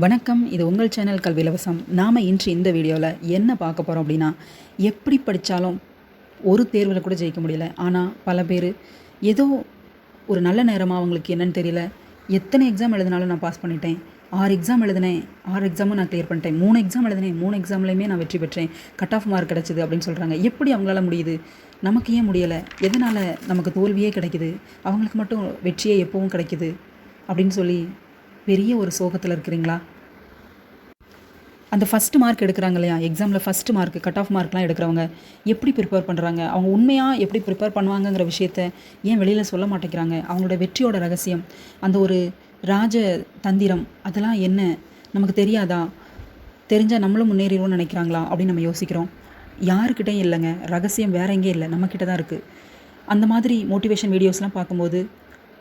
வணக்கம். இது உங்கள் சேனல் கல்வி இலவசம். நாம் இன்று இந்த வீடியோவில் என்ன பார்க்க போகிறோம் அப்படின்னா, எப்படி படித்தாலும் ஒரு தேர்வில் கூட ஜெயிக்க முடியல. ஆனால் பல பேர் ஏதோ ஒரு நல்ல நேரமாக அவங்களுக்கு என்னன்னு தெரியல. எத்தனை எக்ஸாம் எழுதினாலும் நான் பாஸ் பண்ணிட்டேன். 6 எக்ஸாம் எழுதினேன், 6 எக்ஸாமும் நான் கிளியர் பண்ணிட்டேன். 3 எக்ஸாம் எழுதினேன், 3 எக்ஸாம்லையுமே நான் வெற்றி பெற்றேன். கட் ஆஃப் மார்க் கிடச்சிது அப்படின்னு சொல்கிறாங்க. எப்படி அவங்களால முடியுது? நமக்கு ஏன் முடியலை? எதனால் நமக்கு தோல்வியே கிடைக்குது? அவங்களுக்கு மட்டும் வெற்றியே எப்பவும் கிடைக்குது அப்படின்னு சொல்லி பெரிய ஒரு சோகத்தில் இருக்கிறீங்களா? அந்த ஃபஸ்ட்டு மார்க் எடுக்கிறாங்க இல்லையா, எக்ஸாமில் ஃபஸ்ட்டு மார்க், கட் ஆஃப் மார்க்லாம் எடுக்கிறவங்க எப்படி ப்ரிப்பேர் பண்ணுறாங்க? அவங்க உண்மையாக எப்படி ப்ரிப்பேர் பண்ணுவாங்கங்கிற விஷயத்த ஏன் வெளியில் சொல்ல மாட்டேங்கிறாங்க? அவங்களோட வெற்றியோட ரகசியம், அந்த ஒரு ராஜ தந்திரம், அதெல்லாம் என்ன நமக்கு தெரியாதா? தெரிஞ்சால் நம்மளும் முன்னேறிடுவோம்னு நினைக்கிறாங்களா அப்படின்னு நம்ம யோசிக்கிறோம். யாருக்கிட்டையும் இல்லைங்க, ரகசியம் வேற எங்கேயும் இல்லை, நம்மக்கிட்ட தான் இருக்குது. அந்த மாதிரி மோட்டிவேஷன் வீடியோஸ்லாம் பார்க்கும்போது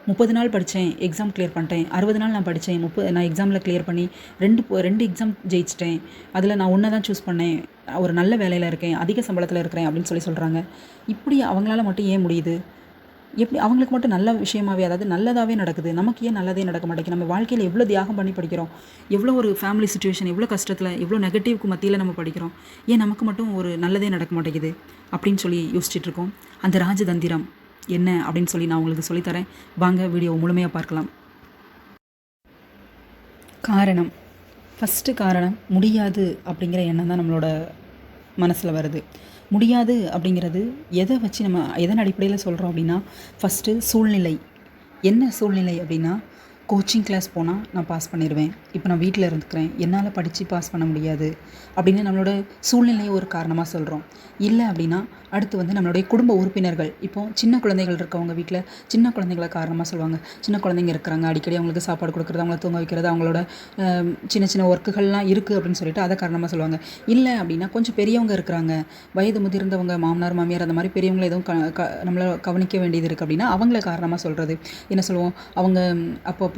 30 நாள் படித்தேன், எக்ஸாம் கிளியர் பண்ணிட்டேன். 60 நாள் நான் படித்தேன், நான் எக்ஸாமில் கிளியர் பண்ணி ரெண்டு எக்ஸாம் ஜெயிச்சிட்டேன். அதில் நான் ஒன்றை தான் சூஸ் பண்ணேன், ஒரு நல்ல வேலையில் இருக்கேன், அதிக சம்பளத்தில் இருக்கிறேன் அப்படின்னு சொல்கிறாங்க. இப்படி அவங்களால மட்டும் ஏன் முடியுது? எப்படி அவங்களுக்கு மட்டும் நல்ல விஷயமாகவே, அதாவது நல்லதாகவே நடக்குது, நமக்கு ஏன் நல்லதே நடக்க மாட்டேங்குது? நம்ம வாழ்க்கையில் எவ்வளோ தியாகம் பண்ணி படிக்கிறோம், எவ்வளோ ஒரு ஃபேமிலி சுச்சுவேஷன், எவ்வளோ கஷ்டத்தில், எவ்வளோ நெகட்டிவ்க்கு மத்தியில் நம்ம படிக்கிறோம், ஏன் நமக்கு மட்டும் ஒரு நல்லதே நடக்க மாட்டேங்குது அப்படின்னு சொல்லி யோசிச்சுட்ருக்கோம். அந்த ராஜதந்திரம் என்ன அப்படின்னு சொல்லி நான் உங்களுக்கு சொல்லித்தரேன். வாங்க வீடியோவை முழுமையாக பார்க்கலாம். காரணம், ஃபஸ்ட்டு காரணம் முடியாது அப்படிங்கிற எண்ணம் தான் நம்மளோட மனசில் வருது. முடியாது அப்படிங்கிறது எதை வச்சு நம்ம எதன் அடிப்படையில் சொல்கிறோம் அப்படின்னா, ஃபஸ்ட்டு சூழ்நிலை. என்ன சூழ்நிலை அப்படின்னா, கோச்சிங் கிளாஸ் போனால் நான் பாஸ் பண்ணிடுவேன், இப்போ நான் வீட்டில் இருந்துக்கிறேன், என்னால் படித்து பாஸ் பண்ண முடியாது அப்படின்னு நம்மளோட சூழ்நிலையை ஒரு காரணமாக சொல்கிறோம். இல்லை அப்படின்னா அடுத்து வந்து நம்மளுடைய குடும்ப உறுப்பினர்கள், இப்போது சின்ன குழந்தைகள் இருக்கவங்க வீட்டில் சின்ன குழந்தைகளை காரணமாக சொல்லுவாங்க. சின்ன குழந்தைங்க இருக்கிறாங்க, அடிக்கடி அவங்களுக்கு சாப்பாடு கொடுக்குறது, அவங்கள தூங்க வைக்கிறது, அவங்களோட சின்ன சின்ன ஒர்க்குகள்லாம் இருக்குது அப்படின்னு சொல்லிட்டு அதை காரணமாக சொல்லுவாங்க. இல்லை அப்படின்னா கொஞ்சம் பெரியவங்க இருக்கிறாங்க, வயது முதிர்ந்தவங்க, மாமனார் மாமியார், அந்த மாதிரி பெரியவங்களை எதுவும் நம்மளை கவனிக்க வேண்டியது இருக்குது அப்படின்னா அவங்கள காரணமாக சொல்கிறது. என்ன சொல்லுவோம், அவங்க அப்பப்போ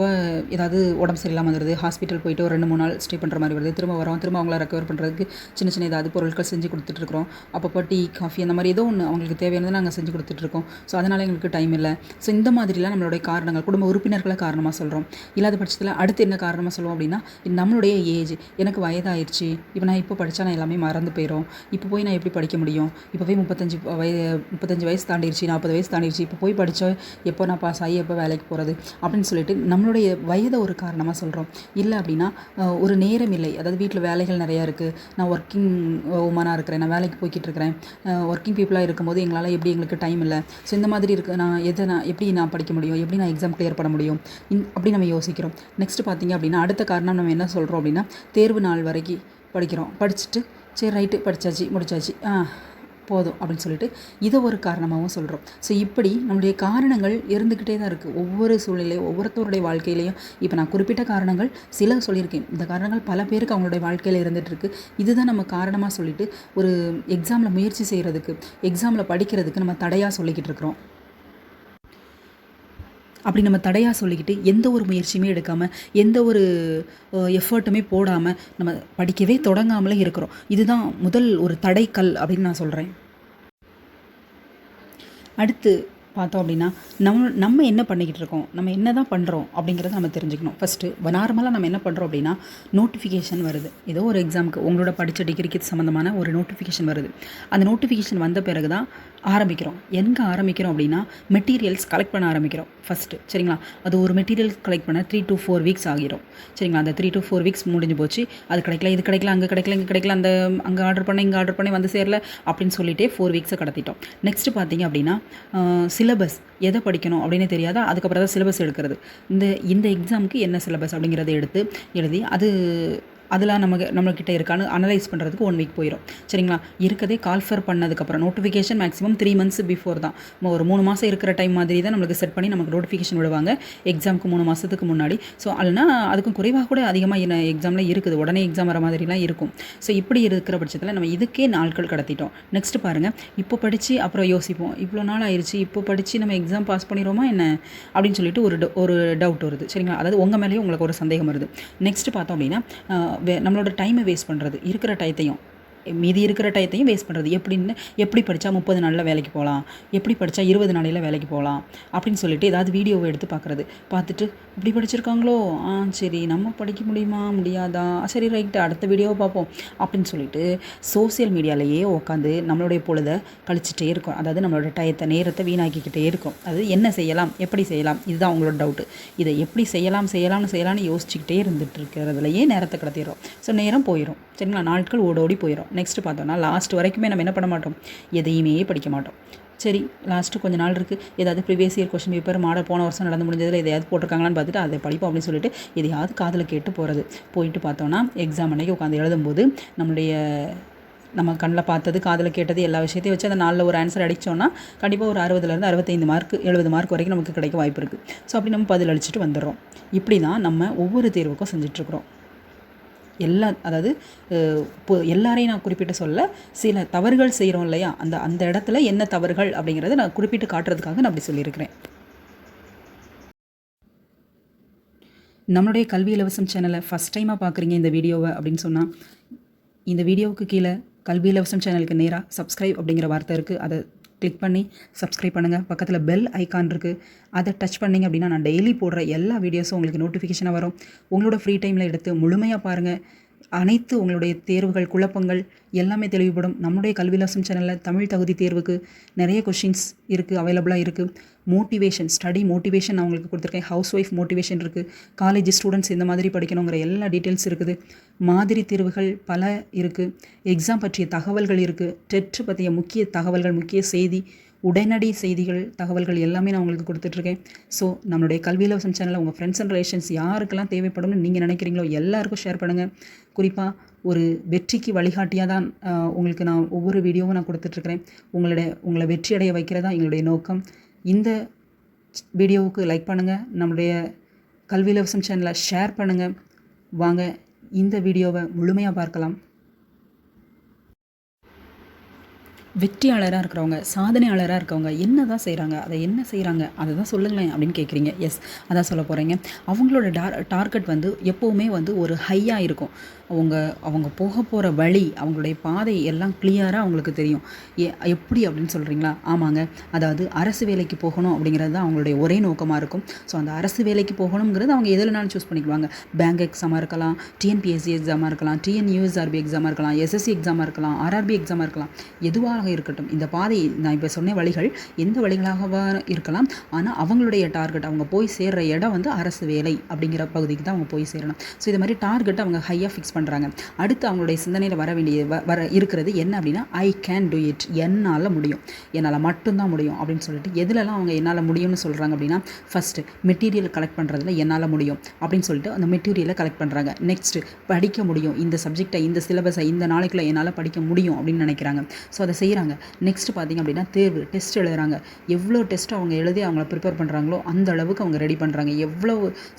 ஏதாவது உடம்பு சரியில்லாமல் வந்துடுது, ஹாஸ்பிட்டல் போயிட்டு ஒரு 2-3 நாள் ஸ்டே பண்ணுற மாதிரி வருது, திரும்ப வரோம், திரும்ப அவங்கள ரெக்கவர் பண்ணுறதுக்கு சின்ன சின்ன ஏதாவது பொருட்கள் செஞ்சு கொடுத்துட்ருக்குறோம். அப்பப்போ டீ, காஃபி அந்த மாதிரி ஏதோ ஒன்று அவங்களுக்கு தேவையானதை நாங்கள் செஞ்சு கொடுத்துட்ருக்கோம். ஸோ அதனால் எங்களுக்கு டைம் இல்லை. ஸோ இந்த மாதிரிலாம் நம்மளுடைய காரணங்கள், குடும்ப உறுப்பினர்களை காரணமாக சொல்கிறோம். இல்லாத பட்சத்தில் அடுத்து என்ன காரணமாக சொல்லுவோம் அப்படின்னா, நம்மளுடைய ஏஜ், எனக்கு வயதாகிடுச்சு, இப்போ நான் இப்போ படித்தா நான் எல்லாமே மறந்து போயிடும், இப்போ போய் நான் எப்படி படிக்க முடியும், இப்போவே 35 வயசு தாண்டிடுச்சு, 40 வயசு தாண்டிடுச்சு, இப்போ போய் படித்தா எப்போ நான் பாஸ் ஆகி எப்போ வேலைக்கு போகிறது அப்படின்னு சொல்லிட்டு நம்மளுடைய வயதை ஒரு காரணமாக சொல்கிறோம். இல்லை அப்படின்னா ஒரு நேரம் இல்லை, அதாவது வீட்டில் வேலைகள் நிறையா இருக்குது, நான் ஒர்க்கிங் உமனாக இருக்கிறேன், நான் வேலைக்கு போய்கிட்டு இருக்கிறேன், ஒர்க்கிங் பீப்புளாக இருக்கும்போது எங்களுக்கு டைம் இல்லை. ஸோ இந்த மாதிரி நான் எப்படி நான் படிக்க முடியும், எப்படி நான் எக்ஸாம் கிளியர் பண்ண முடியும் அப்படி நம்ம யோசிக்கிறோம். நெக்ஸ்ட்டு பார்த்திங்க அப்படின்னா அடுத்த காரணம் நம்ம என்ன சொல்கிறோம் அப்படின்னா, தேர்வு நாள் வரைக்கும் படிக்கிறோம், படிச்சுட்டு சரி ரைட்டு படித்தாச்சு முடிச்சாச்சு போதும் அப்படின்னு சொல்லிட்டு இதை ஒரு காரணமாகவும் சொல்கிறோம். ஸோ இப்படி நம்மளுடைய காரணங்கள் இருந்துக்கிட்டே தான் இருக்குது ஒவ்வொரு சூழ்நிலையும், ஒவ்வொருத்தருடைய வாழ்க்கையிலையும். இப்போ நான் குறிப்பிட்ட காரணங்கள் சில சொல்லியிருக்கேன், இந்த காரணங்கள் பல பேருக்கு அவங்களுடைய வாழ்க்கையில் இருந்துகிட்ருக்கு. இதுதான் நம்ம காரணமாக சொல்லிவிட்டு ஒரு எக்ஸாமில் முயற்சி செய்கிறதுக்கு, எக்ஸாமில் படிக்கிறதுக்கு நம்ம தடையாக சொல்லிக்கிட்டு இருக்கிறோம். அப்படி நம்ம தடையாக சொல்லிக்கிட்டு எந்த ஒரு முயற்சியுமே எடுக்காமல், எந்த ஒரு எஃபர்ட்டுமே போடாமல், நம்ம படிக்கவே தொடங்காமலே இருக்கிறோம். இதுதான் முதல் ஒரு தடைக்கல் அப்படின்னு நான் சொல்கிறேன். அடுத்து பார்த்தோம் அப்படின்னா, நம்ம என்ன பண்ணிக்கிட்டு இருக்கோம், நம்ம என்ன தான் பண்ணுறோம் அப்படிங்கிறத நம்ம தெரிஞ்சுக்கணும். ஃபஸ்ட்டு நார்மலாக நம்ம என்ன பண்ணுறோம் அப்படின்னா, நோட்டிஃபிகேஷன் வருது, ஏதோ ஒரு எக்ஸாமுக்கு உங்களோட படித்த டிகிரிக்கு சம்மந்தமான ஒரு நோட்டிஃபிகேஷன் வருது. அந்த நோட்டிஃபிகேஷன் வந்த பிறகு தான் ஆரம்பிக்கிறோம். எங்கே ஆரம்பிக்கிறோம் அப்படின்னா, மெட்டீரியல்ஸ் கலெக்ட் பண்ண ஆரம்பிக்கிறோம் ஃபஸ்ட்டு, சரிங்களா? அது ஒரு மெட்டீரியல் கலெக்ட் பண்ண 3 to 4 வீக்ஸ் ஆகிரும், சரிங்களா? அந்த 3 to 4 வீக்ஸ் முடிஞ்சு போச்சு, அது கிடைக்கல, இது கிடைக்கல, அங்கே கிடைக்கல, இங்கே கிடைக்கல, அந்த அங்கே ஆர்டர் பண்ண, இங்கே ஆர்டர் பண்ணி வந்து சேரல அப்படின்னு சொல்லிட்டே 4 வீக்ஸை கடத்திட்டோம். நெக்ஸ்ட்டு பார்த்தீங்க அப்படின்னா, சிலபஸ் எதை படிக்கணும் அப்படின்னு தெரியாதா, அதுக்கப்புறம் தான் சிலபஸ் எடுக்கிறது. இந்த எக்ஸாமுக்கு என்ன சிலபஸ் அப்படிங்கிறத எழுதி அதில் நம்மக்கிட்ட இருக்கான்னு அனலைஸ் பண்ணுறதுக்கு 1 வீக் போயிடும், சரிங்களா? இருக்கதே கால்ஃபர் பண்ணதுக்கப்புறம் நோட்டிஃபிகேஷன் மேக்ஸிமம் 3 months பிஃபோர் தான், ஒரு 3 மாதம் இருக்கிற டைம் மாதிரி தான் நம்மளுக்கு செட் பண்ணி நமக்கு நோட்டிஃபிகேஷன் விடுவாங்க எக்ஸாமுக்கு 3 மாதத்துக்கு முன்னாடி. ஸோ இல்லைனா அதுக்கும் குறைவாக கூட அதிகமாக எக்ஸாமில் இருக்குது, உடனே எக்ஸாம் வர மாதிரிலாம் இருக்கும். ஸோ இப்படி இருக்கிற பட்சத்தில் நம்ம இதுக்கே நாட்கள் கடத்திட்டோம். நெக்ஸ்ட்டு பாருங்கள், இப்போ படித்து அப்புறம் யோசிப்போம், இவ்வளோ நாள் ஆயிடுச்சு, இப்போ படித்து நம்ம எக்ஸாம் பாஸ் பண்ணிடுவோமா என்ன அப்படின்னு சொல்லிட்டு ஒரு டவுட் வருது, சரிங்களா? அதாவது உங்கள் மேலேயே உங்களுக்கு ஒரு சந்தேகம் வருது. நெக்ஸ்ட்டு பார்த்தோம் அப்படின்னா, நம்மளோட டைமை வேஸ்ட் பண்ணுறது, இருக்கிற டயத்தையும் மீதி இருக்கிற டயத்தையும் வேஸ்ட் பண்ணுறது. எப்படி படித்தா 30 நாளில் வேலைக்கு போகலாம், எப்படி படித்தா 20 நாளையில் வேலைக்கு போகலாம் அப்படின்னு சொல்லிட்டு ஏதாவது வீடியோவை எடுத்து பார்க்குறது, பார்த்துட்டு இப்படி படிச்சிருக்காங்களோ, சரி நம்ம படிக்க முடியுமா முடியாதா, சரி ரைட்டு அடுத்த வீடியோவை பார்ப்போம் அப்படின்னு சொல்லிட்டு சோசியல் மீடியாலேயே உட்காந்து நம்மளுடைய பொழுதை கழிச்சிட்டே இருக்கோம். அதாவது நம்மளோட நேரத்தை வீணாக்கிக்கிட்டே இருக்கும். அது என்ன செய்யலாம், எப்படி செய்யலாம், இதுதான் அவங்களோட டவுட்டு. இதை எப்படி செய்யலாம்னு யோசிச்சுக்கிட்டே இருந்துட்டு இருக்கிறதுலையே நேரத்தை கடத்திடுறோம். ஸோ நேரம் போயிடும். சரிங்களா, நாட்கள் ஓடோடி போயிடும். நெக்ஸ்ட்டு பார்த்தோன்னா லாஸ்ட் வரைக்குமே நம்ம என்ன பண்ண மாட்டோம், எதையுமே படிக்க மாட்டோம். சரி லாஸ்ட்டு கொஞ்சம் நாள் இருக்குது, ஏதாவது previous year question paper model போன வருஷம் நடந்து முடிஞ்சதில் எதையாவது போட்டிருக்காங்களான்னு பார்த்துட்டு அதை படிப்போம் அப்படின்னு சொல்லிட்டு எதையாவது காதில் கேட்டு போயிட்டு பார்த்தோன்னா எக்ஸாம் அன்றைக்கி உட்காந்து எழுதும்போது நம்ம கண்ணில் பார்த்தது காதில் கேட்டது எல்லா விஷயத்தையும் வச்சு அந்த நாளில் ஒரு ஆன்சர் அடித்தோன்னா கண்டிப்பாக ஒரு 60லேருந்து 65 மார்க் 70 மார்க் வரைக்கும் நமக்கு கிடைக்க வாய்ப்பு இருக்குது. ஸோ அப்படி நம்ம பதில் அளிச்சுட்டு வந்துடுறோம். இப்படி தான் நம்ம ஒவ்வொரு தேர்வுக்கும் செஞ்சிட்ருக்குறோம். அதாவது இப்போ எல்லாரையும் நான் குறிப்பிட்டு சொல்ல, சில தவறுகள் செய்கிறோம் இல்லையா, அந்த இடத்துல என்ன தவறுகள் அப்படிங்கிறத நான் குறிப்பிட்டு காட்டுறதுக்காக நான் அப்படி சொல்லியிருக்கிறேன். நம்மளுடைய கல்வி இலவசம் சேனலை ஃபஸ்ட் டைமாக பார்க்குறீங்க இந்த வீடியோவை அப்படின்னு சொன்னால், இந்த வீடியோவுக்கு கீழே கல்வி இலவசம் சேனலுக்கு நேராக சப்ஸ்கிரைப் அப்படிங்கிற வார்த்தை இருக்குது. அதை கிளிக் பண்ணி சப்ஸ்கிரைப் பண்ணுங்கள். பக்கத்தில் பெல் ஐக்கான் இருக்குது, அதை டச் பண்ணிங்க அப்படின்னா நான் டெய்லி போடுற எல்லா வீடியோஸும் உங்களுக்கு நோட்டிஃபிகேஷனாக வரும். உங்களோட ஃப்ரீ டைமில் எடுத்து முழுமையாக பாருங்கள். அனைத்து உங்களுடைய தேர்வுகள் குழப்பங்கள் எல்லாமே தெளிவுபடும். நம்முடைய கல்வி இலவசம் சேனலில் தமிழ் தகுதி தேர்வுக்கு நிறைய கொஷின்ஸ் இருக்குது, அவைலபிளாக இருக்குது. மோட்டிவேஷன், ஸ்டடி மோட்டிவேஷன் நான் உங்களுக்கு கொடுத்துருக்கேன். ஹவுஸ் ஒய்ஃப் மோட்டிவேஷன் இருக்குது. காலேஜ் ஸ்டூடெண்ட்ஸ் இந்த மாதிரி படிக்கணுங்கிற எல்லா டீட்டெயில்ஸ் இருக்குது. மாதிரி தேர்வுகள் பல இருக்குது. எக்ஸாம் பற்றிய தகவல்கள் இருக்குது. டெட் பற்றிய முக்கிய தகவல்கள், முக்கிய செய்தி, உடனடி செய்திகள், தகவல்கள் எல்லாமே நான் உங்களுக்கு கொடுத்துட்ருக்கேன். ஸோ நம்மளுடைய கல்வி இலவசம் சேனலில் உங்கள் ஃப்ரெண்ட்ஸ் அண்ட் ரிலேஷன்ஸ் யாருக்கெல்லாம் தேவைப்படும்னு நீங்கள் நினைக்கிறீங்களோ எல்லாருக்கும் ஷேர் பண்ணுங்கள். குறிப்பாக ஒரு வெற்றிக்கு வழிகாட்டியாக தான் உங்களுக்கு நான் ஒவ்வொரு வீடியோவும் நான் கொடுத்துட்ருக்கிறேன். உங்களை வெற்றி அடைய வைக்கிறதா எங்களுடைய நோக்கம். இந்த வீடியோவுக்கு லைக் பண்ணுங்கள், நம்மளுடைய கல்வி இலவசம் சேனலை ஷேர் பண்ணுங்கள். வாங்க இந்த வீடியோவை முழுமையாக பார்க்கலாம். வெற்றியாளராக இருக்கிறவங்க, சாதனையாளராக இருக்கவங்க என்ன தான் செய்கிறாங்க, அதை தான் சொல்லுங்களேன் அப்படின்னு கேட்குறீங்க. எஸ், அதான் சொல்ல போகிறீங்க. அவங்களோட டார்கெட் எப்போவுமே ஒரு ஹையாக இருக்கும். அவங்க போக போகிற வழி, அவங்களுடைய பாதை எல்லாம் கிளியராக அவங்களுக்கு தெரியும். எப்படி அப்படின்னு சொல்கிறீங்களா? ஆமாங்க, அதாவது அரசு வேலைக்கு போகணும் அப்படிங்கிறது தான் அவங்களுடைய ஒரே நோக்கமாக இருக்கும். ஸோ அந்த அரசு வேலைக்கு போகணுங்கிறது அவங்க எதுலனாலும் சூஸ் பண்ணிக்குவாங்க. பேங்க் எக்ஸாமாக இருக்கலாம், டிஎன்பிஎஸ்சி எக்ஸாமாக இருக்கலாம், டிஎன்யூஎஸ்ஆர்பி எக்ஸாமாக இருக்கலாம், எஸ்எஸ்சி எக்ஸாமாக இருக்கலாம், ஆர்ஆர்பி எக்ஸாமாக இருக்கலாம், எதுவாக இருக்கட்டும். இந்த பாதை நான் இப்போ சொன்ன வழிகள் எந்த வழிகளாக இருக்கலாம். ஆனால் அவங்களுடைய டார்கெட், அவங்க போய் சேர்கிற இடம் அரசு வேலை அப்படிங்கிற பகுதிக்கு தான் அவங்க போய் சேரணும். ஸோ இது மாதிரி டார்கெட் அவங்க ஹையாக ஃபிக்ஸ் பண்ணுறாங்க. அடுத்து அவங்களுடைய சிந்தனையில் வர இருக்கிறது என்ன அப்படின்னா, ஐ கேன் டூ இட், என்னால் முடியும், என்னால் மட்டும்தான் முடியும் அப்படின்னு சொல்லிட்டு எதுலலாம் அவங்க என்னால் முடியும்னு சொல்கிறாங்க அப்படின்னா, ஃபஸ்ட்டு மெட்டீரியல் கலெக்ட் பண்ணுறதுல என்னால் முடியும் அப்படின்னு சொல்லிட்டு அந்த மெட்டீரியலை கலெக்ட் பண்ணுறாங்க. நெக்ஸ்ட்டு படிக்க முடியும், இந்த சப்ஜெக்டை இந்த சிலபஸை இந்த நாளைக்குள்ளே என்னால் படிக்க முடியும் அப்படின்னு நினைக்கிறாங்க. ஸோ அதை செய்கிறாங்க. நெக்ஸ்ட்டு பார்த்திங்க அப்படின்னா தேர்வு, டெஸ்ட் எழுதுகிறாங்க. எவ்வளோ டெஸ்ட் அவங்க எழுதி அவங்கள ப்ரிப்பேர் பண்ணுறாங்களோ அந்த அளவுக்கு அவங்க ரெடி பண்ணுறாங்க. எவ்வளோ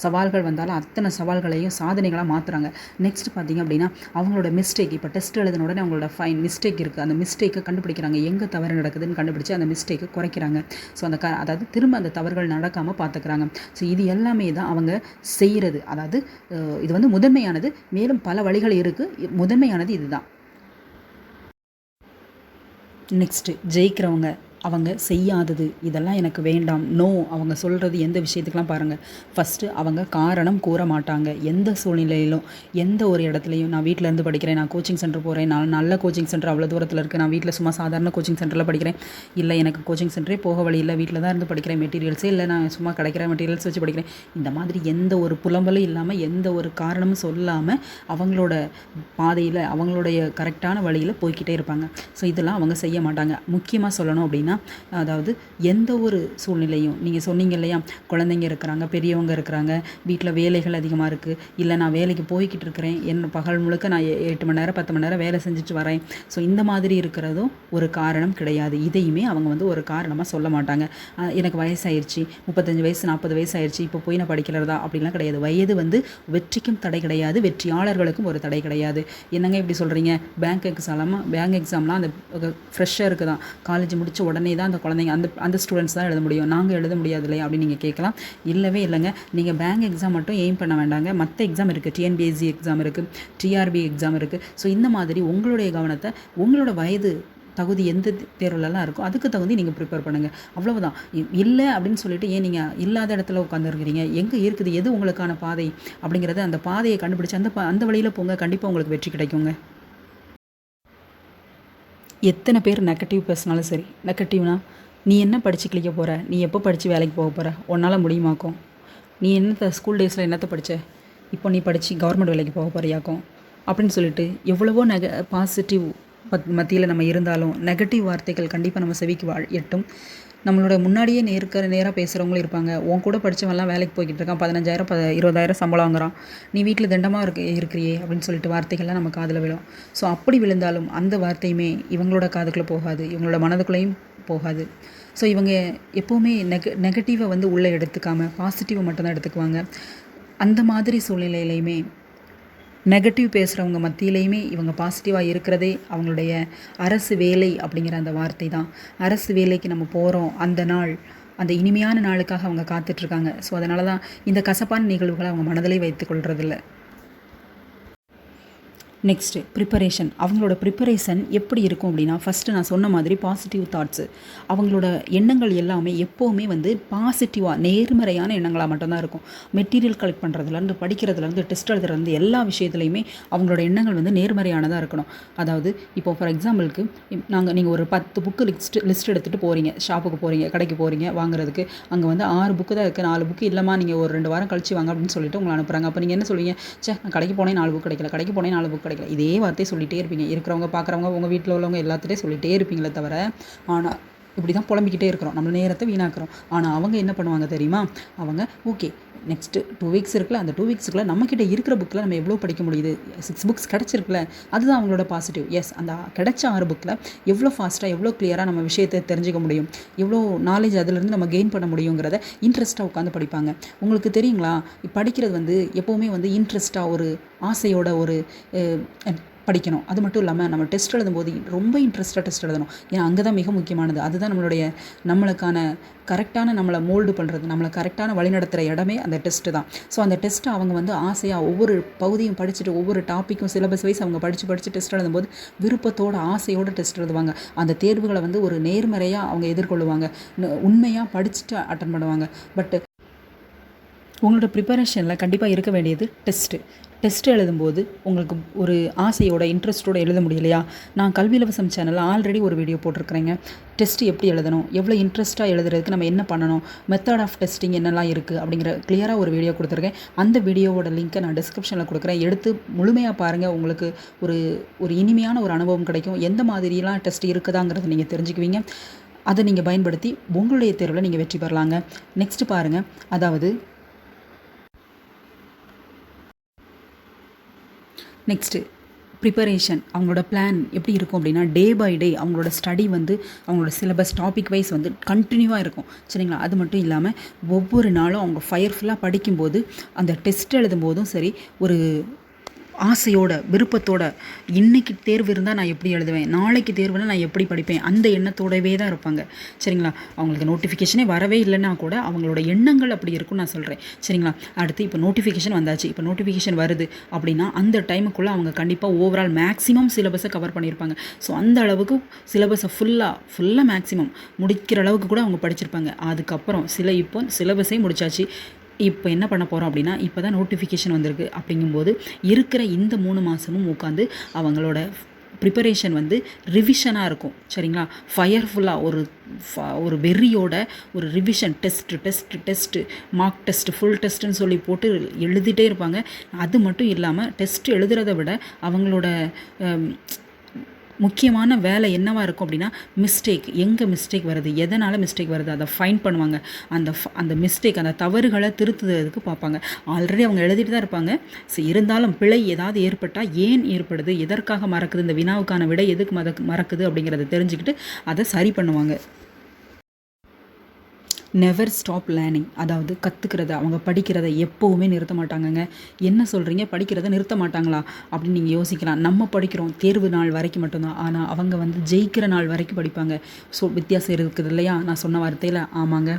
சவால்கள் வந்தாலும் அத்தனை சவால்களையும் சாதனைகளாக மாற்றுறாங்க. நெக்ஸ்ட் பார்த்திங்க அப்படின்னா அவங்களோட மிஸ்டேக், இப்போ டெஸ்ட் எழுதின உடனே அவங்களோட மிஸ்டேக் இருக்குது, அந்த மிஸ்டேக்கை கண்டுபிடிக்கிறாங்க, எங்கே தவறு நடக்குதுன்னு கண்டுபிடிச்சி அந்த மிஸ்டேக்கை குறைக்கிறாங்க. ஸோ அதாவது திரும்ப அந்த தவறுகள் நடக்காமல் பார்த்துக்கிறாங்க. ஸோ இது எல்லாமே தான் அவங்க செய்கிறது. அதாவது இது முதன்மையானது. மேலும் பல வழிகள் இருக்குது, முதன்மையானது இதுதான். நெக்ஸ்ட்டு ஜெயிக்கிறவங்க, அவங்க செய்யாதது இதெல்லாம் எனக்கு வேண்டாம், நோ அவங்க சொல்கிறது எந்த விஷயத்துக்கெலாம் பாருங்கள். ஃபஸ்ட்டு அவங்க காரணம் கூற மாட்டாங்க. எந்த சூழ்நிலையிலும், எந்த ஒரு இடத்துலையும், நான் வீட்டிலேருந்து படிக்கிறேன், நான் கோச்சிங் சென்டர் போகிறேன், நான் நல்ல கோச்சிங் சென்டர் அவ்வளோ தூரத்தில் இருக்குது, நான் வீட்டில் சும்மா சாதாரண கோச்சிங் சென்டரில் படிக்கிறேன், இல்லை எனக்கு கோச்சிங் சென்டரே போக வழி இல்லை, வீட்டில் தான் இருந்து படிக்கிறேன், மெட்டீரியல்ஸே இல்லை, நான் சும்மா கிடைக்கிற மெட்டீரியல்ஸ் வச்சு படிக்கிறேன், இந்த மாதிரி எந்த ஒரு புலம்பலும் இல்லாமல், எந்த ஒரு காரணமும் சொல்லாமல் அவங்களோட பாதையில், அவங்களுடைய கரெக்டான வழியில் போய்கிட்டே இருப்பாங்க. ஸோ இதெல்லாம் அவங்க செய்ய மாட்டாங்க. முக்கியமாக சொல்லணும் அப்படின்னா, அதாவது எந்த ஒரு சூழ்நிலையும், நீங்கள் சொன்னீங்க இல்லையா, குழந்தைங்க இருக்கிறாங்க, பெரியவங்க இருக்கிறாங்க, வீட்டில் வேலைகள் அதிகமாக இருக்குது, இல்லை நான் வேலைக்கு போய்கிட்டு இருக்கிறேன், பகல் முழுக்க நான் 8 மணி நேரம் 10 மணி நேரம் வேலை செஞ்சுட்டு வரேன். ஸோ இந்த மாதிரி இருக்கிறதும் ஒரு காரணம் கிடையாது. இதையுமே அவங்க ஒரு காரணமாக சொல்ல மாட்டாங்க. எனக்கு வயசாயிருச்சு, 35 வயசு 40 வயசு ஆயிடுச்சு, இப்போ போய் நான் படிக்கிறதா அப்படிலாம் கிடையாது. வயது வெற்றிக்கும் தடை கிடையாது, வெற்றியாளர்களுக்கும் ஒரு தடை கிடையாது. என்னங்க இப்படி சொல்கிறீங்க? பேங்க் எக்ஸாம்லாம் அந்த ஃப்ரெஷ்ஷாக இருக்குதான், காலேஜ் முடிச்ச உடனே தான் அந்த குழந்தைங்க அந்த ஸ்டூடெண்ட்ஸ் தான் எழுத முடியும், நாங்கள் எழுத முடியாது இல்லையா அப்படின்னு நீங்கள் கேட்கலாம். இல்லவே இல்லைங்க, நீங்கள் பேங்க் எக்ஸாம் மட்டும் எய்ம் பண்ண வேண்டாங்க, மற்ற எக்ஸாம் இருக்குது, டிஎன்பிஎஸ்சி எக்ஸாம் இருக்குது, டிஆர்பி எக்ஸாம் இருக்குது. ஸோ இந்த மாதிரி உங்களுடைய கவனத்தை உங்களோட வயது தகுதி எந்த தேர்வுலலாம் இருக்கோ அதுக்கு தகுதி நீங்கள் ப்ரிப்பேர் பண்ணுங்கள், அவ்வளவுதான். இல்லை அப்படின்னு சொல்லிட்டு ஏன் நீங்கள் இல்லாத இடத்துல உட்காந்துருக்கிறீங்க? எங்கே இருக்குது, எது உங்களுக்கான பாதை அப்படிங்கிறத அந்த பாதையை கண்டுபிடிச்சி அந்த வழியில் போங்க, கண்டிப்பாக உங்களுக்கு வெற்றி கிடைக்குங்க. எத்தனை பேர் நெகட்டிவ் பேசினாலும் சரி, நெகட்டிவ்னா நீ என்ன படித்து கிளிக்க போகிற, நீ எப்போ படித்து வேலைக்கு போக போகிற, உன்னால் முடியுமாக்கும், நீ என்னத்தை ஸ்கூல் டேஸில் என்னத்தை படித்த, இப்போ நீ படித்து கவர்மெண்ட் வேலைக்கு போக போகிறியாக்கும் அப்படின்னு சொல்லிட்டு எவ்வளவோ பாசிட்டிவ் மத்தியில் நம்ம இருந்தாலும் நெகட்டிவ் வார்த்தைகள் கண்டிப்பாக நம்ம செவிக்கு எட்டும். நம்மளோட முன்னாடியே நேராக பேசுகிறவங்களும் இருப்பாங்க. உன் கூட படித்தவன்லாம் வேலைக்கு போய்கிட்டு இருக்கான், 15,000 20,000 சம்பளம் வாங்குறான், நீ வீட்டில் தண்டமாக இருக்கிறியே அப்படின்னு சொல்லிட்டு வார்த்தைகள்லாம் நம்ம காதில் விழும். ஸோ அப்படி விழுந்தாலும் அந்த வார்த்தையுமே இவங்களோட காதுக்குள்ளே போகாது, இவங்களோட மனதுக்குள்ளேயும் போகாது. ஸோ இவங்க எப்போவுமே நெகட்டிவை வந்து உள்ளே எடுத்துக்காமல் பாசிட்டிவை மட்டும்தான் எடுத்துக்குவாங்க. அந்த மாதிரி சூழ்நிலையிலையுமே நெகட்டிவ் பேசுகிறவங்க மத்தியிலையுமே இவங்க பாசிட்டிவாக இருக்கிறதே அவங்களுடைய அரசு வேலை அப்படிங்கிற அந்த வார்த்தை தான். அரசு வேலைக்கு நம்ம போகிறோம், அந்த நாள் அந்த இனிமையான நாளுக்காக அவங்க காத்துட்ருக்காங்க. ஸோ அதனால தான் இந்த கசப்பான நிகழ்வுகளை அவங்க மனதிலே வைத்து கொள்றதில்ல. Next preparation. அவங்களோட ப்ரிப்பரேஷன் எப்படி இருக்கும் அப்படின்னா, ஃபஸ்ட்டு நான் சொன்ன மாதிரி பாசிட்டிவ் தாட்ஸு. அவங்களோட எண்ணங்கள் எல்லாமே எப்போவுமே வந்து பாசிட்டிவாக நேர்மறையான எண்ணங்களாக மட்டும்தான் இருக்கும். மெட்டீரியல் கலெக்ட் பண்ணுறதுலேருந்து படிக்கிறதுலேருந்து டெஸ்ட் எழுதுலேருந்து எல்லா விஷயத்துலையுமே அவங்களோட எண்ணங்கள் வந்து நேர்மறையானதாக இருக்கணும். அதாவது இப்போ ஃபார் எக்ஸாம்பிளுக்கு நீங்கள் ஒரு 10 புக்கு லிஸ்ட் எடுத்துகிட்டு போகிறீங்க, ஷாப்புக்கு போகிறீங்க, கடைக்கு போகிறீங்க வாங்குறதுக்கு. அங்கே வந்து 6 புக்கு தான் இருக்குது, 4 புக்கு இல்லைம்மா நீங்கள் ஒரு 2 வாரம் கழிச்சு வாங்க அப்படின்னு சொல்லிட்டு உங்களை அனுப்புகிறாங்க. அப்போ நீங்கள் என்ன சொல்லுவீங்க? நான் கடைக்கு போனேன் 4 புக் கிடைக்கல, கடைக்கு போனேன் 4 புக் கிடைக்கல, இதே வார்த்தையை சொல்லிகிட்டே இருப்பீங்க. இருக்கிறவங்க பார்க்குறவங்க உங்கள் வீட்டில் உள்ளவங்க எல்லாத்துலேயும் சொல்லிகிட்டே இருப்பீங்களே தவிர, ஆனால் இப்படி தான் புலம்பிக்கிட்டே இருக்கிறோம், நம்ம நேரத்தை வீணாக்குறோம். ஆனால் அவங்க என்ன பண்ணுவாங்க தெரியுமா? அவங்க ஓகே நெக்ஸ்ட்டு 2 வீக்ஸ் இருக்குல்ல, அந்த 2 வீக்ஸுக்குள்ளே நம்மக்கிட்ட இருக்கிற புக்கில் நம்ம எவ்வளோ படிக்க முடியுது, 6 புக்ஸ் கிடச்சிருக்குல்ல, அதுதான் அவங்களோட பாசிட்டிவ். எஸ், அந்த கிடைச்ச 6 புக்கில் எவ்வளோ ஃபாஸ்ட்டாக எவ்வளோ கிளியராக நம்ம விஷயத்தை தெரிஞ்சுக்க முடியும், எவ்வளோ நாலேஜ் அதிலேருந்து நம்ம கெயின் பண்ண முடியுங்கிறத இன்ட்ரெஸ்ட்டாக உட்காந்து படிப்பாங்க. உங்களுக்கு தெரியுங்களா, படிக்கிறது வந்து எப்போவுமே வந்து இன்ட்ரெஸ்ட்டாக ஒரு ஆசையோட ஒரு படிக்கணும். அது மட்டும் இல்லாமல் நம்ம டெஸ்ட் எழுதும்போது ரொம்ப இன்ட்ரெஸ்ட்டாக டெஸ்ட் எழுதணும். ஏன்னா அங்கே தான் மிக முக்கியமானது. அதுதான் நம்மளுக்கான கரெக்டான நம்மளை மோல்டு பண்ணுறது, நம்மளை கரெக்டான வழிநடத்துகிற இடமே அந்த டெஸ்ட்டு தான். ஸோ அந்த டெஸ்ட்டை அவங்க வந்து ஆசையாக ஒவ்வொரு பகுதியும் படிச்சுட்டு ஒவ்வொரு டாப்பிக்கும் சிலபஸ் வைஸ் அவங்க படித்து டெஸ்ட் எழுதும்போது விருப்பத்தோட ஆசையோடு டெஸ்ட் எழுதுவாங்க. அந்த தேர்வுகளை வந்து ஒரு நேர்மறையாக அவங்க எதிர்கொள்ளுவாங்க, உண்மையாக படிச்சுட்டு அட்டன் பண்ணுவாங்க. பட் உங்களோட ப்ரிப்பரேஷனில் கண்டிப்பாக இருக்க வேண்டியது டெஸ்ட் எழுதும்போது உங்களுக்கு ஒரு ஆசையோட இன்ட்ரெஸ்ட்டோடு எழுத முடியலையா? நான் கல்வி இலவசம் சேனலில் ஆல்ரெடி ஒரு வீடியோ போட்டிருக்கிறேங்க. டெஸ்ட் எப்படி எழுதணும், எவ்வளோ இன்ட்ரெஸ்ட்டாக எழுதுறதுக்கு நம்ம என்ன பண்ணணும், மெத்தட் ஆஃப் டெஸ்டிங் என்னெல்லாம் இருக்குது அப்படிங்கிற கிளியராக ஒரு வீடியோ கொடுத்துருக்கேன். அந்த வீடியோவோட லிங்க்கை நான் டிஸ்கிரிப்ஷனில் கொடுக்குறேன், எடுத்து முழுமையாக பாருங்கள். உங்களுக்கு ஒரு இனிமையான ஒரு அனுபவம் கிடைக்கும். எந்த மாதிரிலாம் டெஸ்ட் இருக்குதாங்கிறத நீங்கள் தெரிஞ்சுக்குவீங்க. அதை நீங்கள் பயன்படுத்தி உங்களுடைய தேர்வில் நீங்கள் வெற்றி பெறலாங்க. நெக்ஸ்ட்டு பாருங்கள், அதாவது நெக்ஸ்ட்டு ப்ரிப்பரேஷன். அவங்களோட பிளான் எப்படி இருக்கும் அப்படின்னா, டே பை டே அவங்களோட ஸ்டடி வந்து அவங்களோட சிலபஸ் டாபிக் வைஸ் வந்து கண்டினியூவாக இருக்கும், சரிங்களா? அது மட்டும் இல்லாமல் ஒவ்வொரு நாளும் அவங்க ஃபயர்ஃபுல்லாக படிக்கும்போது அந்த டெஸ்ட் எழுதும்போதும் சரி, ஒரு ஆசையோட விருப்பத்தோட இன்றைக்கி தேர்வு இருந்தால் நான் எப்படி எழுதுவேன், நாளைக்கு தேர்வுனா நான் எப்படி படிப்பேன், அந்த எண்ணத்தோடவே தான் இருப்பாங்க, சரிங்களா? அவங்களுக்கு நோட்டிஃபிகேஷனே வரவே இல்லைன்னா கூட அவங்களோட எண்ணங்கள் அப்படி இருக்கும்னு நான் சொல்கிறேன், சரிங்களா? அடுத்து இப்போ நோட்டிஃபிகேஷன் வந்தாச்சு, இப்போ நோட்டிஃபிகேஷன் வருது அப்படின்னா அந்த டைமுக்குள்ளே அவங்க கண்டிப்பாக ஓவரால் மேக்ஸிமம் சிலபஸை கவர் பண்ணியிருப்பாங்க. ஸோ அந்த அளவுக்கு சிலபஸை ஃபுல்லாக மேக்ஸிமம் முடிக்கிற அளவுக்கு கூட அவங்க படிச்சிருப்பாங்க. அதுக்கப்புறம் இப்போ சிலபஸே முடிச்சாச்சு, இப்போ என்ன பண்ண போகிறோம் அப்படின்னா, இப்போ தான் நோட்டிஃபிகேஷன் வந்திருக்கு. அப்படிங்கும்போது இருக்கிற இந்த 3 மாதமும் உட்காந்து அவங்களோட ப்ரிப்பரேஷன் வந்து ரிவிஷனாக இருக்கும், சரிங்களா? ஃபயர்ஃபுல்லாக ஒரு வெறியோட ஒரு revision, test mark test full டெஸ்ட்டுன்னு சொல்லி போட்டு எழுதிட்டே இருப்பாங்க. அது மட்டும் இல்லாமல் டெஸ்ட் எழுதுறதை விட அவங்களோட முக்கியமான வேலை என்னவாக இருக்கும் அப்படின்னா, எங்கே மிஸ்டேக் வருது, எதனால் மிஸ்டேக் வருது அதை ஃபைண்ட் பண்ணுவாங்க. அந்த மிஸ்டேக், அந்த தவறுகளை திருத்துறதுக்கு பார்ப்பாங்க. ஆல்ரெடி அவங்க எழுதிட்டு தான் இருப்பாங்க. ஸோ இருந்தாலும் பிழை ஏதாவது ஏற்பட்டால் ஏன் ஏற்படுது, எதற்காக மறக்குது, இந்த வினாவுக்கான விடை எதுக்கு மறக்குது அப்படிங்கிறத தெரிஞ்சுக்கிட்டு அதை சரி பண்ணுவாங்க. Never stop learning. அதாவது கற்றுக்கிறத, அவங்க படிக்கிறத எப்போவுமே நிறுத்த மாட்டாங்கங்க. என்ன சொல்கிறீங்க, படிக்கிறத நிறுத்த மாட்டாங்களா அப்படின்னு நீங்கள் யோசிக்கலாம். நம்ம படிக்கிறோம் தேர்வு நாள் வரைக்கும் மட்டும்தான். ஆனால் அவங்க வந்து ஜெயிக்கிற நாள் வரைக்கும் படிப்பாங்க. ஸோ வித்தியாசம் இருக்குது இல்லையா நான் சொன்ன வார்த்தையில்? ஆமாங்க,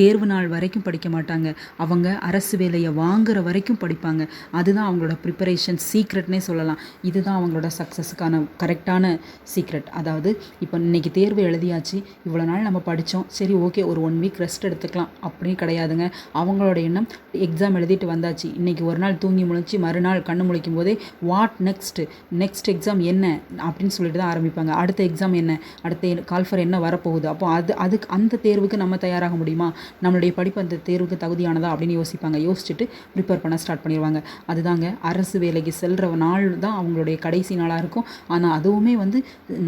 தேர்வு நாள் வரைக்கும் படிக்க மாட்டாங்க. அவங்க அரசு வேலையை வாங்குகிற வரைக்கும் படிப்பாங்க. அதுதான் அவங்களோட ப்ரிப்பரேஷன் சீக்ரெட்னே சொல்லலாம். இதுதான் அவங்களோட சக்ஸஸுக்கான கரெக்டான சீக்ரெட். அதாவது இப்போ இன்றைக்கி தேர்வு எழுதியாச்சு, இவ்வளோ நாள் நம்ம படித்தோம், சரி ஓகே ஒரு 1 வீக் ரெஸ்ட் எடுத்துக்கலாம் அப்படின்னு கிடையாதுங்க. அவங்களோட எண்ணம் எக்ஸாம் எழுதிட்டு வந்தாச்சு, இன்றைக்கி ஒரு நாள் தூங்கி முழிச்சு மறுநாள் கண்ணு முழிக்கும் போதே வாட் நெக்ஸ்ட் எக்ஸாம் என்ன அப்படின்னு சொல்லிட்டு தான் ஆரம்பிப்பாங்க. அடுத்த எக்ஸாம் என்ன, அடுத்த கால்ஃபர் என்ன வரப்போகுது, அப்போ அதுக்கு அந்த தேர்வுக்கு நம்ம தயாராக முடியுமா, நம்மளுடைய படிப்பு அந்த தேர்வுக்கு தகுதியானதா அப்படின்னு யோசிப்பாங்க. யோசிச்சுட்டு ப்ரிப்பேர் பண்ண ஸ்டார்ட் பண்ணிடுவாங்க. அதுதாங்க அரசு வேலைக்கு செல்கிற நாள் தான் அவங்களுடைய கடைசி நாளாக இருக்கும். ஆனால் அதுவுமே வந்து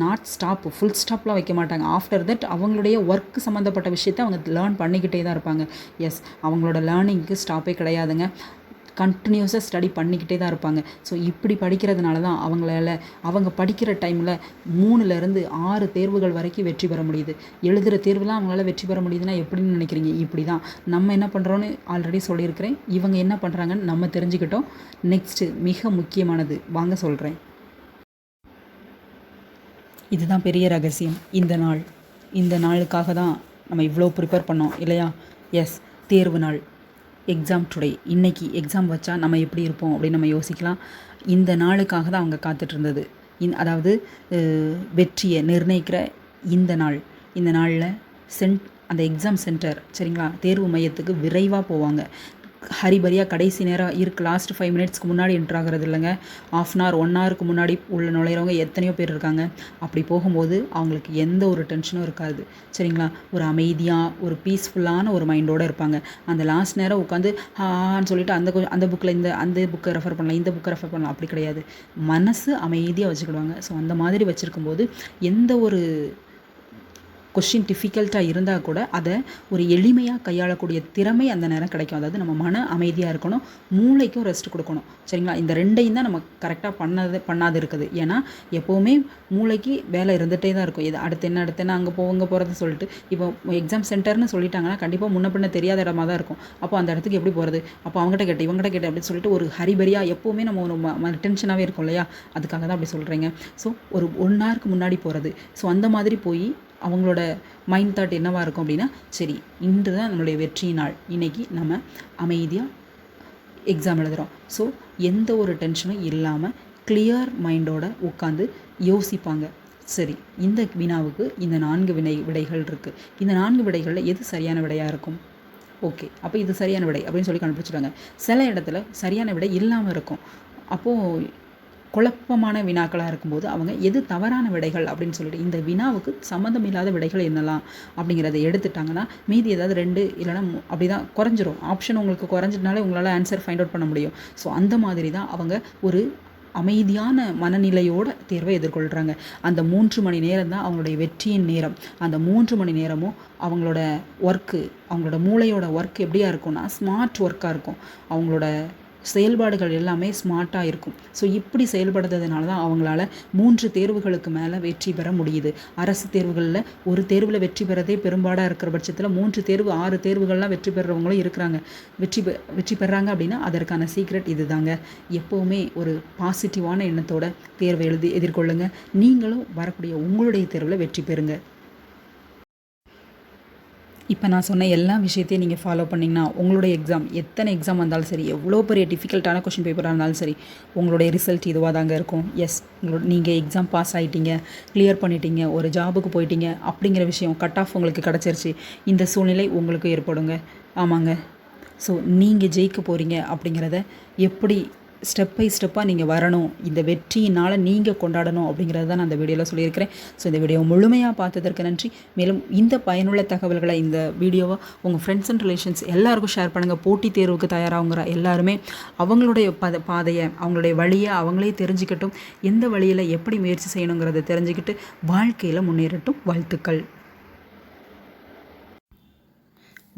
நாட் ஸ்டாப், ஃபுல் ஸ்டாப்லாம் வைக்க மாட்டாங்க. ஆஃப்டர் தட் அவங்களுடைய ஒர்க் சம்மந்தப்பட்ட விஷயத்தை அவங்க லேர்ன் பண்ணிக்கிட்டே தான் இருப்பாங்க. எஸ், அவங்களோட லேர்னிங்க்கு ஸ்டாப்பே கிடையாதுங்க. கண்டினியூஸாக ஸ்டடி பண்ணிக்கிட்டே தான் இருப்பாங்க. ஸோ இப்படி படிக்கிறதுனால தான் அவங்க படிக்கிற டைமில் 3லேருந்து 6 தேர்வுகள் வரைக்கும் வெற்றி பெற முடியுது. எழுதுகிற தேர்வுலாம் அவங்களால வெற்றி பெற முடியுதுன்னா எப்படின்னு நினைக்கிறீங்க? இப்படி தான் நம்ம என்ன பண்ணுறோன்னு ஆல்ரெடி சொல்லியிருக்கிறேன். இவங்க என்ன பண்ணுறாங்கன்னு நம்ம தெரிஞ்சுக்கிட்டோம். நெக்ஸ்ட்டு மிக முக்கியமானது வாங்க சொல்கிறேன். இதுதான் பெரிய ரகசியம். இந்த நாளுக்காக தான் நம்ம இவ்வளோ ப்ரிப்பேர் பண்ணோம் இல்லையா? எஸ், தேர்வு நாள், எக்ஸாம் டுடே. இன்றைக்கி எக்ஸாம் வச்சா நம்ம எப்படி இருப்போம் அப்படின்னு நம்ம யோசிக்கலாம். இந்த நாளுக்காக தான் அவங்க காத்துட்ருந்தது. அதாவது வெற்றியை நிர்ணயிக்கிற இந்த நாளில் அந்த எக்ஸாம் சென்டர், சரிங்களா, தேர்வு மையத்துக்கு விரைவாக போவாங்க. ஹரிபரியாக கடைசி நேரம் லாஸ்ட் 5 மினிட்ஸ்க்கு முன்னாடி என்ட்ரு ஆகிறது இல்லைங்க. 1/2 hour 1 hourக்கு முன்னாடி உள்ள நுழையிறவங்க எத்தனையோ பேர் இருக்காங்க. அப்படி போகும்போது அவங்களுக்கு எந்த ஒரு டென்ஷனும் இருக்காது, சரிங்களா. ஒரு அமைதியாக ஒரு பீஸ்ஃபுல்லான ஒரு மைண்டோடு இருப்பாங்க. அந்த லாஸ்ட் நேரம் உட்காந்து ஆன்னு சொல்லிட்டு அந்த புக்கில் அந்த புக்கை ரெஃபர் பண்ணலாம், இந்த புக்கை ரெஃபர் பண்ணலாம், அப்படி கிடையாது. மனசு அமைதியாக வச்சுக்கிடுவாங்க. ஸோ அந்த மாதிரி வச்சுருக்கும்போது எந்த ஒரு கொஷின் டிஃபிகல்ட்டாக இருந்தால் கூட அதை ஒரு எளிமையாக கையாளக்கூடிய திறமை அந்த நேரம் கிடைக்கும். அதாவது நம்ம மன அமைதியாக இருக்கணும், மூளைக்கும் ரெஸ்ட் கொடுக்கணும், சரிங்களா. இந்த 2ஐயும் தான் நம்ம கரெக்டாக பண்ணாது இருக்குது. ஏன்னா எப்போவுமே மூளைக்கு வேலை இருந்துகிட்டே தான் இருக்கும். இது அடுத்து என்ன அங்கே போகிறது சொல்லிட்டு. இப்போ எக்ஸாம் சென்டர்னு சொல்லிட்டாங்கன்னா கண்டிப்பாக முன்ன பின்ன தெரியாத இடமா தான் இருக்கும். அப்போ அந்த இடத்துக்கு எப்படி போகிறது, அப்போ அவங்ககிட்ட கேட்டு இவங்ககிட்ட கேட்டு அப்படின்னு சொல்லிட்டு ஒரு ஹரிபரியாக எப்போவுமே நம்ம ஒரு டென்ஷனாகவே இருக்கும் இல்லையா. அதுக்காக தான் அப்படி சொல்கிறேங்க. ஸோ ஒரு 1 hourக்கு முன்னாடி போகிறது. ஸோ அந்த மாதிரி போய் அவங்களோட மைண்ட் தாட் என்னவாக இருக்கும் அப்படின்னா, சரி இன்று தான் நம்மளுடைய வெற்றி நாள், இன்றைக்கி நம்ம அமைதியாக எக்ஸாம் எழுதுகிறோம். ஸோ எந்த ஒரு டென்ஷனும் இல்லாமல் கிளியர் மைண்டோட உட்காந்து யோசிப்பாங்க. சரி, இந்த வினாவுக்கு இந்த 4 விடைகள் இருக்குது. இந்த 4 விடைகளில் எது சரியான விடையாக இருக்கும்? ஓகே, அப்போ இது சரியான விடை அப்படின்னு சொல்லி கண்டுபிடிச்சிட்டாங்க. சில இடத்துல சரியான விடை இல்லாமல் இருக்கும். அப்போது குழப்பமான வினாக்களாக இருக்கும்போது அவங்க எது தவறான விடைகள் அப்படின்னு சொல்லிட்டு இந்த வினாவுக்கு சம்மந்தம் இல்லாத விடைகள் என்னலாம் அப்படிங்கிறத எடுத்துட்டாங்கன்னா மீதி ஏதாவது 2 இல்லைனா அப்படி தான் குறைஞ்சிரும். ஆப்ஷன் உங்களுக்கு குறைஞ்சிட்டனாலே உங்களால் ஆன்சர் ஃபைண்ட் அவுட் பண்ண முடியும். ஸோ அந்த மாதிரி தான் அவங்க ஒரு அமைதியான மனநிலையோட தேர்வை எதிர்கொள்கிறாங்க. அந்த 3 மணி நேரம் தான் அவங்களுடைய வெற்றியின் நேரம். அந்த 3 மணி நேரமும் அவங்களோட அவங்களோட மூளையோட ஒர்க் எப்படியா இருக்கும்னா ஸ்மார்ட் ஒர்க்காக இருக்கும். அவங்களோட செயல்பாடுகள் எல்லாமே ஸ்மார்ட்டாக இருக்கும். ஸோ இப்படி செயல்படுறதுனால தான் அவங்களால 3 தேர்வுகளுக்கு மேலே வெற்றி பெற முடியுது. அரசு தேர்வுகளில் ஒரு தேர்வில் வெற்றி பெறதே பெரும்பாடாக இருக்கிற பட்சத்தில் 3 தேர்வு 6 தேர்வுகள்லாம் வெற்றி பெறுறவங்களும் இருக்கிறாங்க. வெற்றி பெறாங்க அப்படின்னா அதற்கான சீக்ரெட் இது தாங்க. எப்போவுமே ஒரு பாசிட்டிவான எண்ணத்தோட தேர்வை எதிர்கொள்ளுங்க. நீங்களும் வரக்கூடிய உங்களுடைய தேர்வில் வெற்றி பெறுங்க. இப்போ நான் சொன்ன எல்லா விஷயத்தையும் நீங்கள் ஃபாலோ பண்ணிங்கன்னா உங்களுடைய எத்தனை எக்ஸாம் வந்தாலும் சரி, எவ்வளோ பெரிய டிஃபிகல்ட்டான கொஷின் பேப்பராக இருந்தாலும் சரி, உங்களுடைய ரிசல்ட் இதுவாக தாங்க இருக்கும். எஸ், நீங்கள் எக்ஸாம் பாஸ் ஆகிட்டீங்க, கிளியர் பண்ணிட்டீங்க, ஒரு ஜாபுக்கு போயிட்டீங்க அப்படிங்கிற விஷயம், கட் ஆஃப் உங்களுக்கு கிடச்சிருச்சு, இந்த சூழ்நிலை உங்களுக்கு ஏற்படுங்க. ஆமாங்க. ஸோ நீங்கள் ஜெயிக்க போகிறீங்க அப்படிங்கிறத எப்படி ஸ்டெப் பை ஸ்டெப்பாக நீங்கள் வரணும், இந்த வெற்றியினால் நீங்கள் கொண்டாடணும் அப்படிங்கிறது தான் நான் இந்த வீடியோவில் சொல்லியிருக்கிறேன். ஸோ இந்த வீடியோ முழுமையாக பார்த்ததற்கு நன்றி. மேலும் இந்த பயனுள்ள தகவல்களை இந்த வீடியோவை உங்கள் ஃப்ரெண்ட்ஸ் அண்ட் ரிலேஷன்ஸ் எல்லாருக்கும் ஷேர் பண்ணுங்கள். போட்டித் தேர்வுக்கு தயாராகுங்கிற எல்லாருமே அவங்களுடைய பாதையை, அவங்களுடைய வழியை அவங்களே தெரிஞ்சுக்கட்டும். எந்த வழியில் எப்படி முயற்சி செய்யணுங்கிறத தெரிஞ்சுக்கிட்டு வாழ்க்கையில் முன்னேறட்டும். வாழ்த்துக்கள்.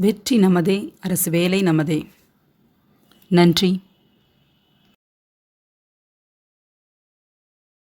வெற்றி நமதே, அரசு வேலை நமதே. நன்றி.